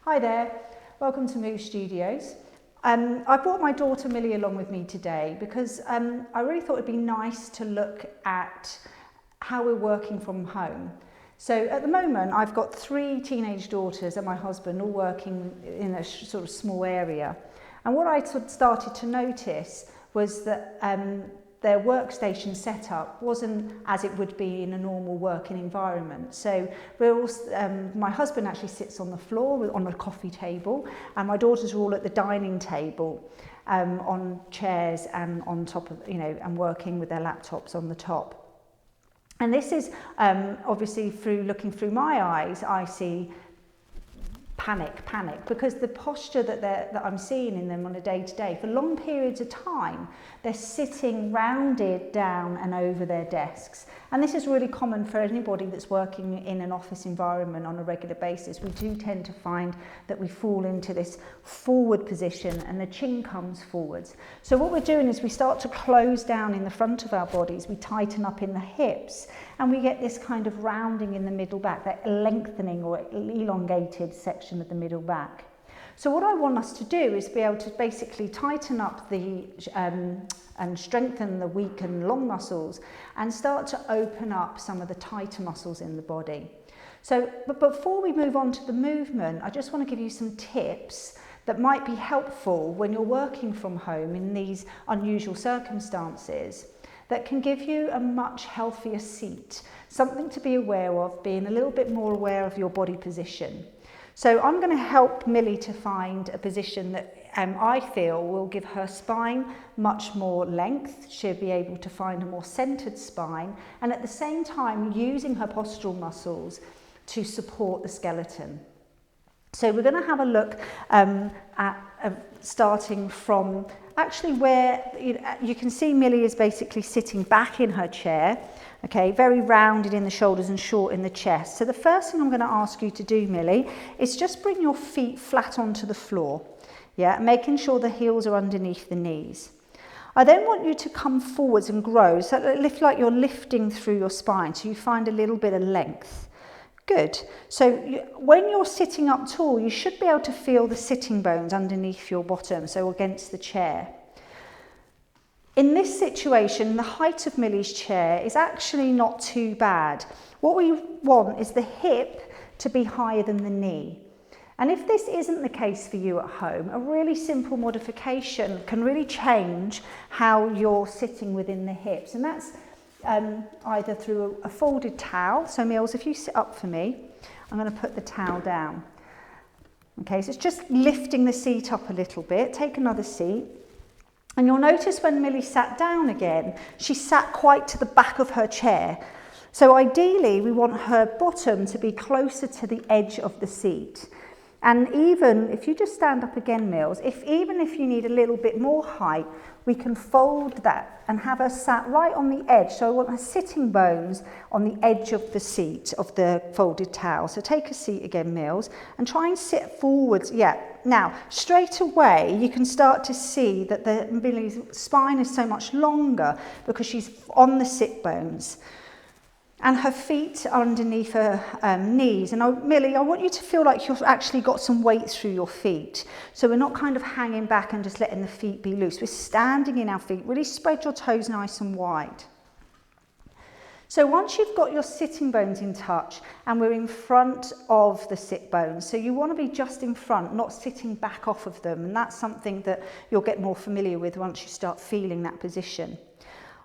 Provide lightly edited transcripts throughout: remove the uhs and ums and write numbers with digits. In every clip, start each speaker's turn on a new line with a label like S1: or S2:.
S1: Hi there, welcome to Move Studios. I brought my daughter Millie along with me today because I really thought it'd be nice to look at how we're working from home. So at the moment I've got 3 teenage daughters and my husband all working in a sort of small area. And what I sort of started to notice was that their workstation setup wasn't as it would be in a normal working environment. So my husband actually sits on the floor on a coffee table, and my daughters are all at the dining table on chairs and on top of, and working with their laptops on the top. And this is obviously looking through my eyes, I see panic, because the posture that I'm seeing in them on a day-to-day, for long periods of time, they're sitting rounded down and over their desks. And this is really common for anybody that's working in an office environment on a regular basis. We do tend to find that we fall into this forward position and the chin comes forwards. So what we're doing is we start to close down in the front of our bodies, we tighten up in the hips, and we get this kind of rounding in the middle back, that lengthening or elongated section of the middle back. So what I want us to do is be able to basically tighten up and strengthen the weak and long muscles and start to open up some of the tighter muscles in the body. So, but before we move on to the movement, I just want to give you some tips that might be helpful when you're working from home in these unusual circumstances, that can give you a much healthier seat, something to be aware of, being a little bit more aware of your body position. So I'm going to help Millie to find a position that I feel will give her spine much more length. She'll be able to find a more centered spine, and at the same time using her postural muscles to support the skeleton. So we're going to have a look at starting from actually where you can see Millie is basically sitting back in her chair, okay, very rounded in the shoulders and short in the chest. So the first thing I'm going to ask you to do, Millie, is just bring your feet flat onto the floor, yeah, making sure the heels are underneath the knees. I then want you to come forwards and grow, so lift like you're lifting through your spine, so you find a little bit of length. Good. So when you're sitting up tall, you should be able to feel the sitting bones underneath your bottom, so against the chair. In this situation, the height of Millie's chair is actually not too bad. What we want is the hip to be higher than the knee. And if this isn't the case for you at home, a really simple modification can really change how you're sitting within the hips. And that's either through a folded towel. So Mills, if you sit up for me, I'm going to put the towel down. Okay, so it's just lifting the seat up a little bit. Take another seat. And you'll notice when Millie sat down again, she sat quite to the back of her chair. So ideally, we want her bottom to be closer to the edge of the seat. And even if you just stand up again, Mills, even if you need a little bit more height, we can fold that and have her sat right on the edge. So I want her sitting bones on the edge of the seat of the folded towel. So take a seat again, Mills, and try and sit forwards. Yeah. Now, straight away, you can start to see that Millie's spine is so much longer because she's on the sit bones. And her feet are underneath her knees. And Millie, I want you to feel like you've actually got some weight through your feet. So we're not kind of hanging back and just letting the feet be loose. We're standing in our feet. Really spread your toes nice and wide. So once you've got your sitting bones in touch, and we're in front of the sit bones, so you want to be just in front, not sitting back off of them. And that's something that you'll get more familiar with once you start feeling that position.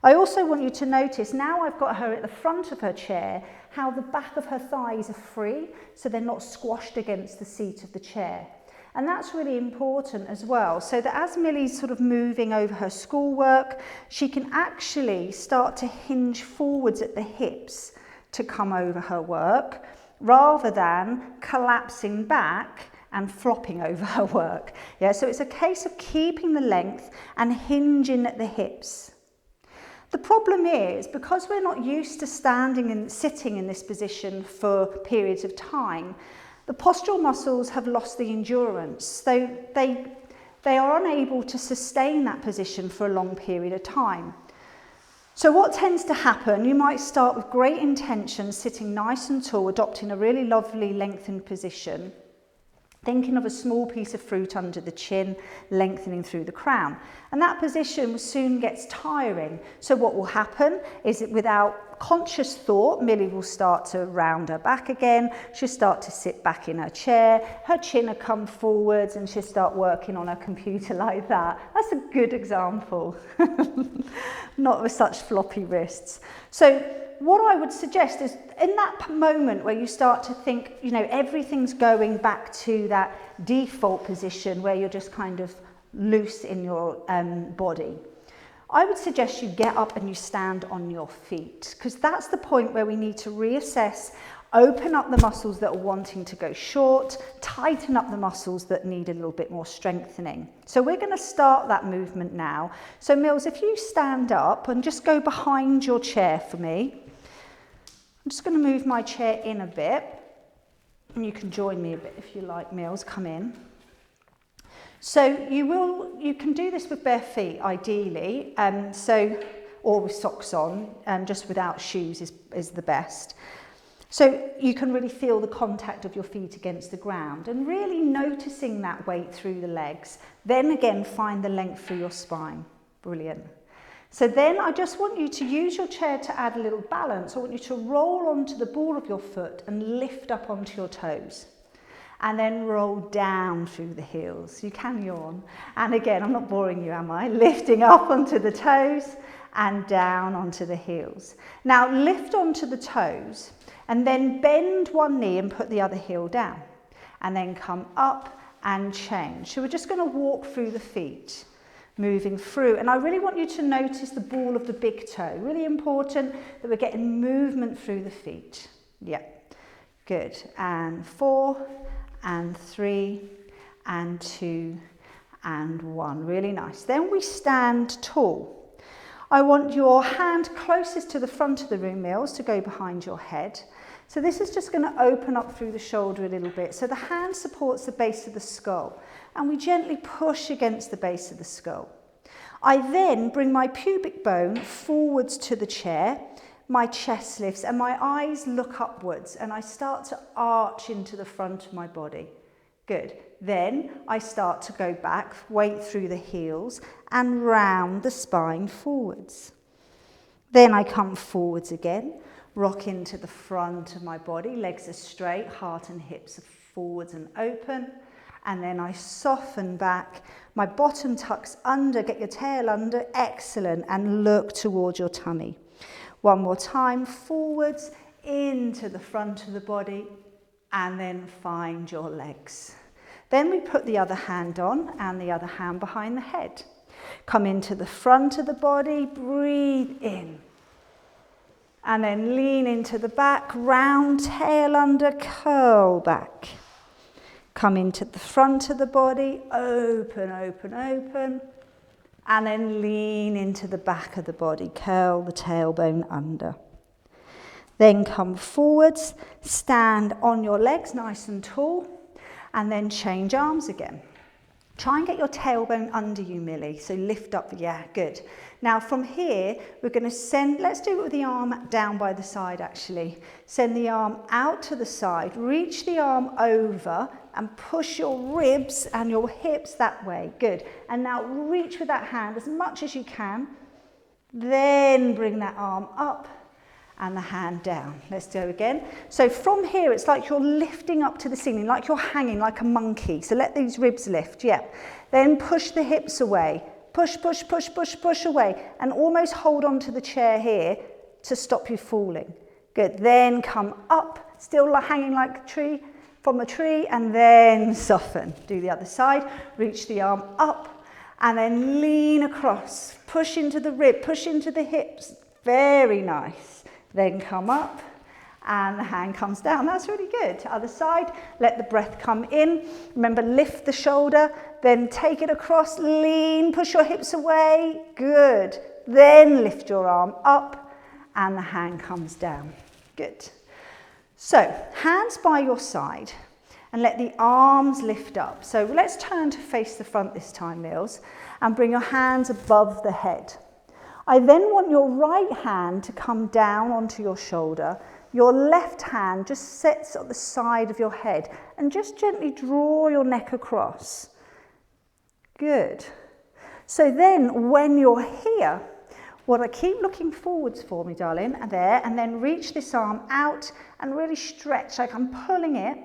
S1: I also want you to notice, now I've got her at the front of her chair, how the back of her thighs are free, so they're not squashed against the seat of the chair. And that's really important as well, so that as Millie's sort of moving over her schoolwork, she can actually start to hinge forwards at the hips to come over her work, rather than collapsing back and flopping over her work. Yeah, so it's a case of keeping the length and hinging at the hips. The problem is, because we're not used to standing and sitting in this position for periods of time, the postural muscles have lost the endurance. So they are unable to sustain that position for a long period of time. So what tends to happen, you might start with great intention, sitting nice and tall, adopting a really lovely lengthened position. thinking of a small piece of fruit under the chin, lengthening through the crown. And that position soon gets tiring. So what will happen is that without conscious thought, Millie will start to round her back again. She'll start to sit back in her chair. Her chin will come forwards and she'll start working on her computer like that. That's a good example. Not with such floppy wrists. So what I would suggest is in that moment where you start to think, you know, everything's going back to that default position where you're just kind of loose in your body, I would suggest you get up and you stand on your feet, because that's the point where we need to reassess, open up the muscles that are wanting to go short, tighten up the muscles that need a little bit more strengthening. So we're going to start that movement now. So Mills, if you stand up and just go behind your chair for me. I'm just going to move my chair in a bit, and you can join me a bit if you like, Mills, come in. So you can do this with bare feet ideally, or with socks on, just without shoes is the best. So you can really feel the contact of your feet against the ground and really noticing that weight through the legs. Then again, find the length through your spine. Brilliant. So then I just want you to use your chair to add a little balance. I want you to roll onto the ball of your foot and lift up onto your toes. And then roll down through the heels. You can yawn. And again, I'm not boring you, am I? Lifting up onto the toes and down onto the heels. Now lift onto the toes and then bend one knee and put the other heel down. And then come up and change. So we're just going to walk through the feet, moving through. And I really want you to notice the ball of the big toe. Really important that we're getting movement through the feet. Yeah, good. And 4, and 3, and 2, and 1. Really nice. Then we stand tall. I want your hand closest to the front of the room, Mills, to go behind your head. So this is just going to open up through the shoulder a little bit. So the hand supports the base of the skull, and we gently push against the base of the skull. I then bring my pubic bone forwards to the chair. My chest lifts and my eyes look upwards and I start to arch into the front of my body. Good. Then I start to go back, weight through the heels and round the spine forwards. Then I come forwards again, rock into the front of my body, legs are straight, heart and hips are forwards and open. And then I soften back, my bottom tucks under, get your tail under, excellent, and look towards your tummy. One more time, forwards, into the front of the body, and then find your legs. Then we put the other hand on and the other hand behind the head. Come into the front of the body, breathe in. And then lean into the back, round tail under, curl back. Come into the front of the body, open, open, open. And then lean into the back of the body, curl the tailbone under. Then come forwards, stand on your legs nice and tall, and then change arms again. Try and get your tailbone under you, Millie, so lift up, yeah, good. Now from here, we're going to let's do it with the arm down by the side actually. Send the arm out to the side, reach the arm over and push your ribs and your hips that way, good. And now reach with that hand as much as you can, then bring that arm up and the hand down. Let's go again. So from here, it's like you're lifting up to the ceiling, like you're hanging like a monkey. So let these ribs lift, yeah. Then push the hips away. Push, push, push, push, push away. And almost hold on to the chair here to stop you falling. Good, then come up, still hanging like a tree, from a tree, and then soften. Do the other side, reach the arm up, and then lean across. Push into the rib, push into the hips. Very nice. Then come up and the hand comes down. That's really good. Other side, let the breath come in. Remember, lift the shoulder, then take it across, lean, push your hips away. Good. Then lift your arm up and the hand comes down. Good. So, hands by your side and let the arms lift up. So let's turn to face the front this time, Mills, and bring your hands above the head. I then want your right hand to come down onto your shoulder, Your left hand just sits on the side of your head and just gently draw your neck across. Good. So then when you're here, what I keep looking forwards for me, darling, and there, and then reach this arm out and really stretch like I'm pulling it.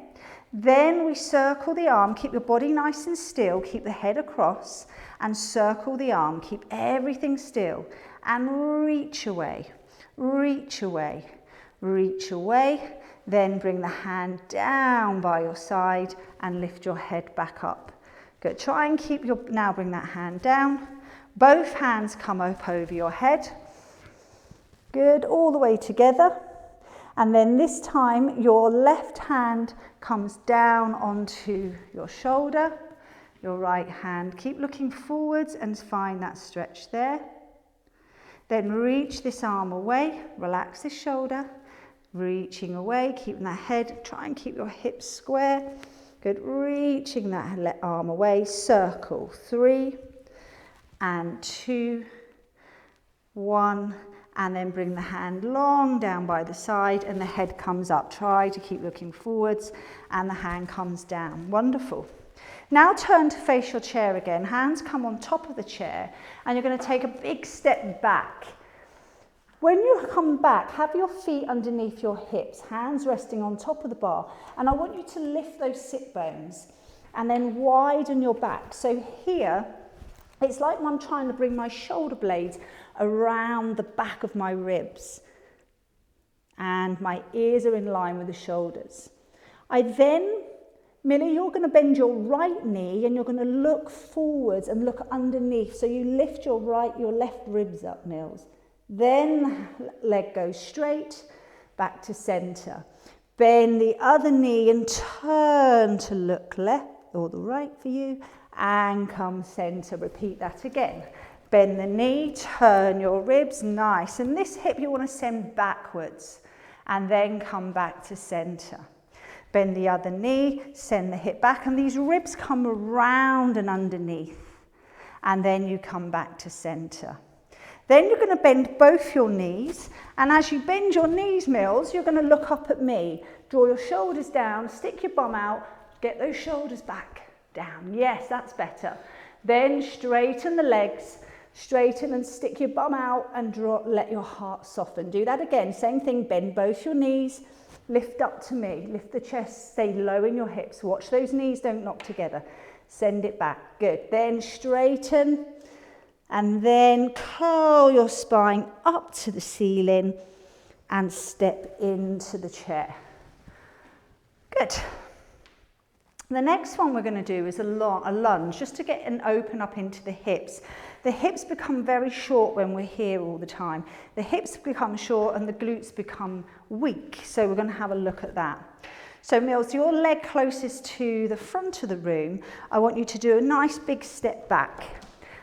S1: Then we circle the arm, keep your body nice and still, keep the head across and circle the arm, keep everything still and reach away, reach away, reach away. Then bring the hand down by your side and lift your head back up. Good, try and keep your, now bring that hand down. Both hands come up over your head. Good, all the way together. And then this time your left hand comes down onto your shoulder. Your right hand, keep looking forwards and find that stretch there. Then reach this arm away, relax this shoulder. Reaching away, keeping that head, try and keep your hips square. Good, reaching that arm away, circle, 3 and 2, 1, and then bring the hand long down by the side and the head comes up. Try to keep looking forwards and the hand comes down. Wonderful. Now turn to face your chair again. Hands come on top of the chair and you're going to take a big step back. When you come back, have your feet underneath your hips, hands resting on top of the bar, and I want you to lift those sit bones and then widen your back. So here, it's like I'm trying to bring my shoulder blades around the back of my ribs and my ears are in line with the shoulders. Millie, you're going to bend your right knee and you're going to look forwards and look underneath. So you lift your left ribs up, Mills. Then leg goes straight, back to center. Bend the other knee and turn to look left or the right for you and come center. Repeat that again. Bend the knee, turn your ribs, nice. And this hip you want to send backwards and then come back to center. Bend the other knee, send the hip back and these ribs come around and underneath. And then you come back to center. Then you're going to bend both your knees, and as you bend your knees, Mills, you're going to look up at me. Draw your shoulders down, stick your bum out, get those shoulders back, down. Yes, that's better. Then straighten the legs, straighten and stick your bum out and draw, let your heart soften. Do that again, same thing, bend both your knees, lift up to me, lift the chest, stay low in your hips. Watch those knees don't knock together. Send it back, good. Then straighten. And then curl your spine up to the ceiling and step into the chair. Good. The next one we're going to do is a lunge, just to get and open up into the hips. The hips become very short when we're here all the time. The hips become short and the glutes become weak. So we're going to have a look at that. So Mills, your leg closest to the front of the room, I want you to do a nice big step back.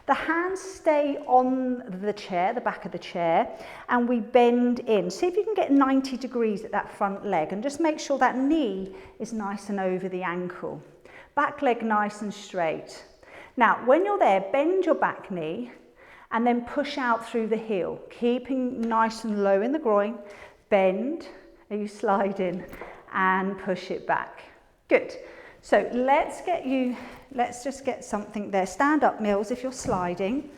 S1: The hands stay on the chair, the back of the chair, and we bend in. See if you can get 90 degrees at that front leg and just make sure that knee is nice and over the ankle. Back leg nice and straight. Now, when you're there, bend your back knee and then push out through the heel, keeping nice and low in the groin. Bend, and you slide in and push it back. Good. So let's just get something there. Stand up, Mills, if you're sliding.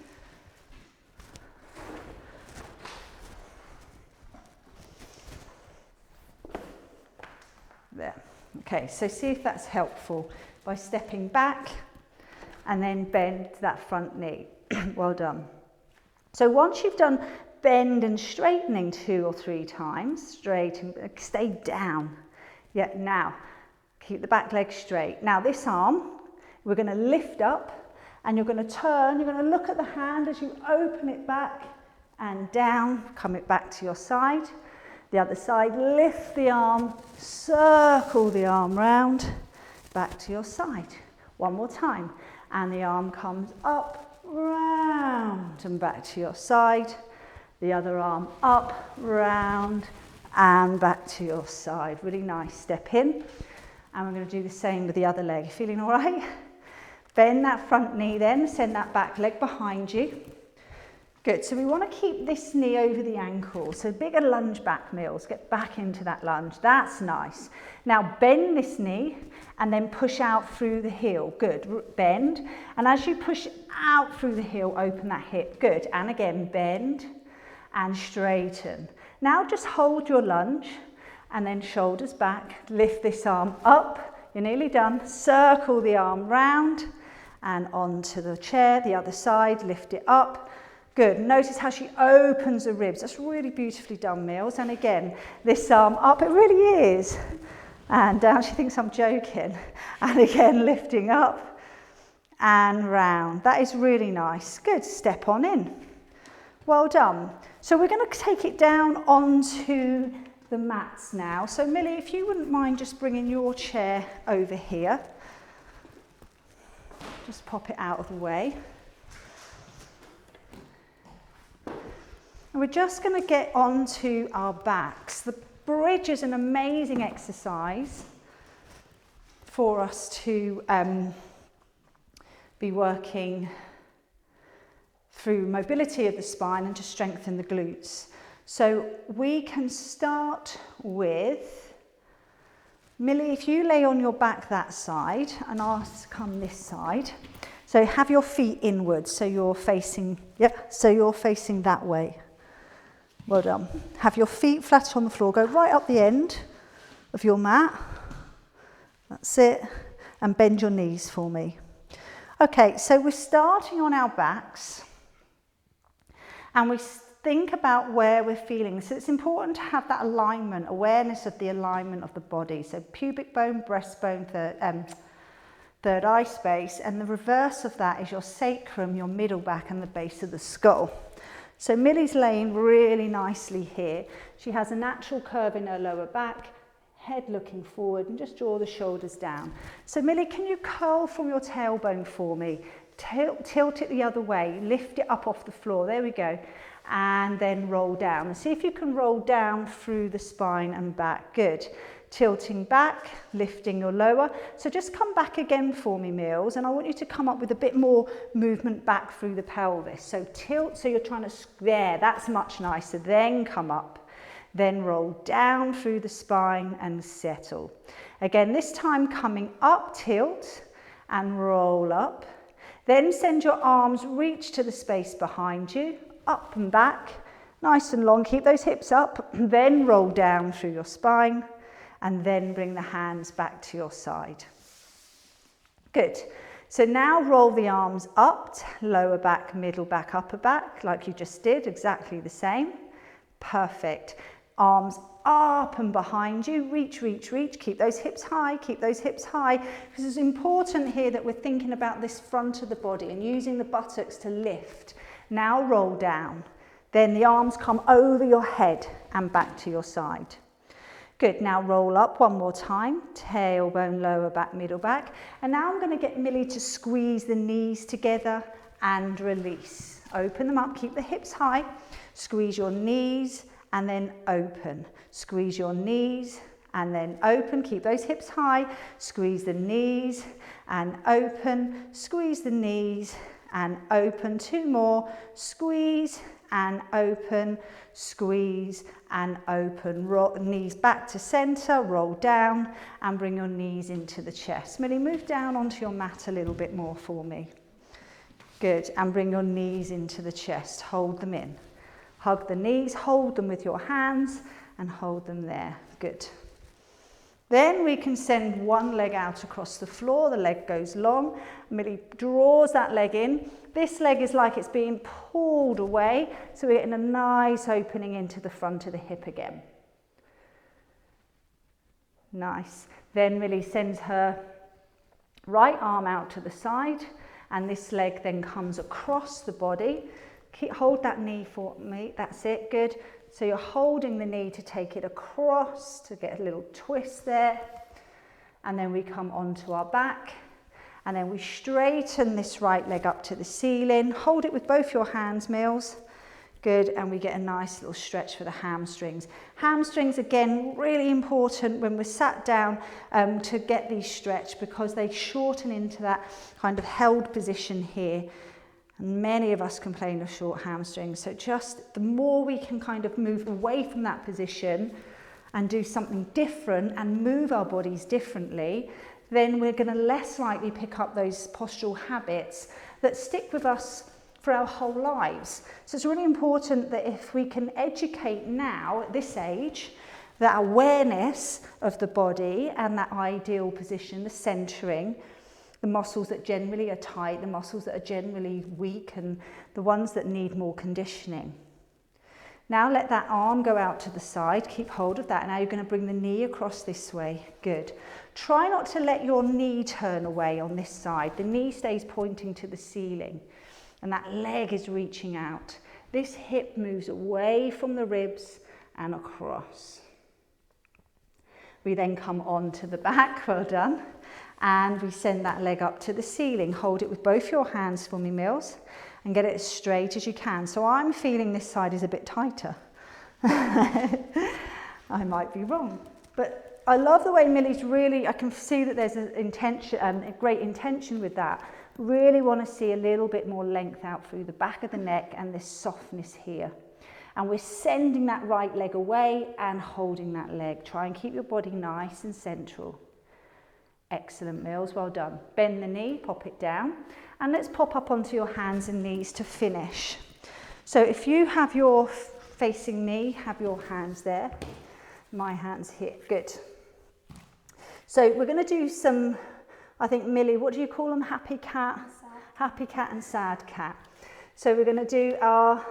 S1: There. Okay, so see if that's helpful by stepping back and then bend that front knee. Well done. So once you've done bend and straightening 2 or 3 times, straighten, stay down. Yeah, now. Keep the back leg straight. Now this arm, we're going to lift up and you're going to turn. You're going to look at the hand as you open it back and down. Come it back to your side. The other side, lift the arm, circle the arm round, back to your side. One more time. And the arm comes up, round and back to your side. The other arm up, round and back to your side. Really nice. Step in. And we're going to do the same with the other leg. Feeling all right? Bend that front knee then, send that back leg behind you. Good, so we want to keep this knee over the ankle. So bigger lunge back, Mills. Get back into that lunge. That's nice. Now bend this knee and then push out through the heel. Good, bend. And as you push out through the heel, open that hip. Good, and again, bend and straighten. Now just hold your lunge and then shoulders back. Lift this arm up. You're nearly done. Circle the arm round and onto the chair. The other side, lift it up. Good, notice how she opens the ribs. That's really beautifully done, Mills. And again, this arm up, it really is. And down, she thinks I'm joking. And again, lifting up and round. That is really nice. Good, step on in. Well done. So we're going to take it down onto the mats now. So Millie, if you wouldn't mind just bringing your chair over here. Just pop it out of the way. And we're just going to get onto our backs. The bridge is an amazing exercise for us to be working through mobility of the spine and to strengthen the glutes. So we can start with, Millie, if you lay on your back that side and I'll come this side. So have your feet inwards, so you're facing, so you're facing that way. Well done. Have your feet flat on the floor. Go right up the end of your mat. That's it. And bend your knees for me. Okay, so we're starting on our backs. And we think about where we're feeling. So it's important to have that alignment, awareness of the alignment of the body. So pubic bone, breastbone, third eye space. And the reverse of that is your sacrum, your middle back, and the base of the skull. So Millie's laying really nicely here. She has a natural curve in her lower back, head looking forward, and just draw the shoulders down. So Millie, can you curl from your tailbone for me? Tilt it the other way, lift it up off the floor, there we go. And then roll down. And see if you can roll down through the spine and back, good. Tilting back, lifting your lower. So just come back again for me, Mills, and I want you to come up with a bit more movement back through the pelvis. So tilt, so you're trying to, there, that's much nicer. Then come up, then roll down through the spine and settle. Again, this time coming up, tilt and roll up. Then send your arms, reach to the space behind you, up and back, nice and long. Keep those hips up, then roll down through your spine. And then bring the hands back to your side. Good. So now roll the arms up, lower back, middle back, upper back, like you just did, exactly the same. Perfect. Arms up and behind you, reach, reach, reach. Keep those hips high, keep those hips high. Because it's important here that we're thinking about this front of the body and using the buttocks to lift. Now roll down. Then the arms come over your head and back to your side. Good, now roll up one more time, tailbone, lower back, middle back. And now I'm going to get Millie to squeeze the knees together and release. Open them up, keep the hips high, squeeze your knees and then open. Squeeze your knees and then open, keep those hips high, squeeze the knees and open, squeeze the knees and open. Two more, squeeze and open, squeeze and open. Roll, knees back to center, roll down and bring your knees into the chest. Millie, move down onto your mat a little bit more for me. Good, and bring your knees into the chest, hold them in. Hug the knees, hold them with your hands and hold them there, good. Then we can send one leg out across the floor, the leg goes long, Millie draws that leg in. This leg is like it's being pulled away, so we're getting a nice opening into the front of the hip again. Nice. Then Millie sends her right arm out to the side, and this leg then comes across the body. Hold that knee for me, that's it, good. So you're holding the knee to take it across, to get a little twist there. And then we come onto our back. And then we straighten this right leg up to the ceiling. Hold it with both your hands, Mills. Good, and we get a nice little stretch for the hamstrings. Hamstrings, again, really important when we're sat down to get these stretched because they shorten into that kind of held position here. And many of us complain of short hamstrings. So just the more we can kind of move away from that position and do something different and move our bodies differently, then we're going to less likely pick up those postural habits that stick with us for our whole lives. So it's really important that if we can educate now at this age, that awareness of the body and that ideal position, the centering, the muscles that generally are tight, the muscles that are generally weak, and the ones that need more conditioning. Now let that arm go out to the side, keep hold of that, and now you're going to bring the knee across this way. Good. Try not to let your knee turn away on this side. The knee stays pointing to the ceiling, and that leg is reaching out. This hip moves away from the ribs and across. We then come on to the back, well done, and we send that leg up to the ceiling. Hold it with both your hands for me, Mills, and get it as straight as you can. So I'm feeling this side is a bit tighter. I might be wrong, but I love the way Millie's really, I can see that there's an intention, a great intention with that. Really want to see a little bit more length out through the back of the neck and this softness here. And we're sending that right leg away and holding that leg. Try and keep your body nice and central. Excellent, Mills, well done. Bend the knee, pop it down. And let's pop up onto your hands and knees to finish. So if you have your facing knee, have your hands there. My hands here, good. So we're going to do some, I think, Millie, what do you call them? Happy cat? Happy cat and sad cat. So we're going to do our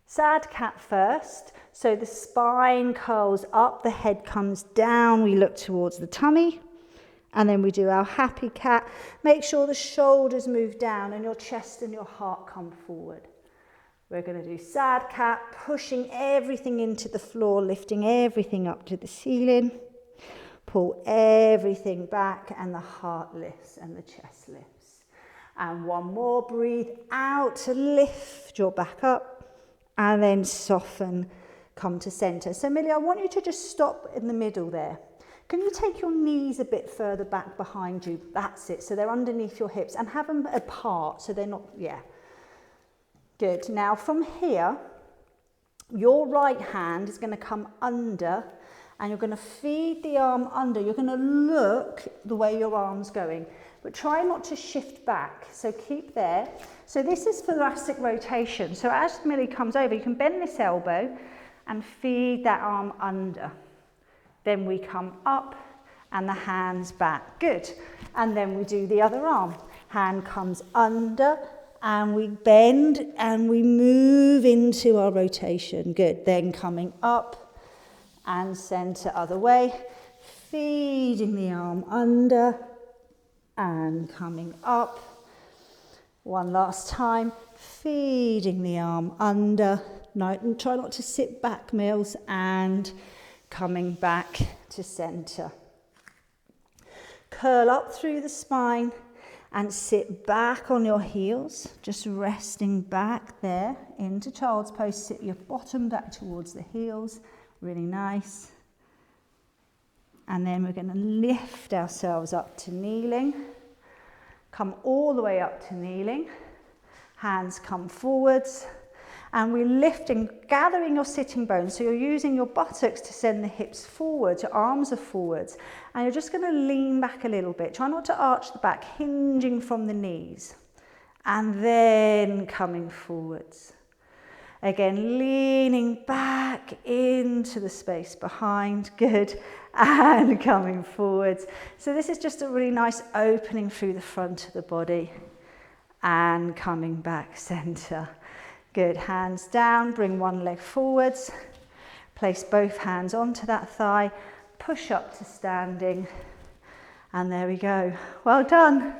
S1: sad cat first. So the spine curls up, the head comes down, we look towards the tummy. And then we do our happy cat. Make sure the shoulders move down and your chest and your heart come forward. We're going to do sad cat, pushing everything into the floor, lifting everything up to the ceiling. Pull everything back and the heart lifts and the chest lifts. And one more, breathe out to lift your back up and then soften, come to center. So Millie, I want you to just stop in the middle there. Can you take your knees a bit further back behind you? That's it. So they're underneath your hips and have them apart so they're not, yeah. Good. Now from here, your right hand is going to come under and you're going to feed the arm under. You're going to look the way your arm's going, but try not to shift back. So keep there. So this is thoracic rotation. So as Millie comes over, you can bend this elbow and feed that arm under. Then we come up and the hands back. Good. And then we do the other arm. Hand comes under and we bend and we move into our rotation. Good. Then coming up and center other way. Feeding the arm under and coming up. One last time. Feeding the arm under. No, try not to sit back, Mills, and coming back to center. Curl up through the spine and sit back on your heels, just resting back there into child's pose. Sit your bottom back towards the heels, really nice. And then we're going to lift ourselves up to kneeling. Come all the way up to kneeling. Hands come forwards. And we're lifting, gathering your sitting bones. So you're using your buttocks to send the hips forward, your arms are forwards. And you're just going to lean back a little bit. Try not to arch the back, hinging from the knees. And then coming forwards. Again, leaning back into the space behind. Good. And coming forwards. So this is just a really nice opening through the front of the body. And coming back center. Good, hands down, bring one leg forwards, place both hands onto that thigh, push up to standing, and there we go. Well done.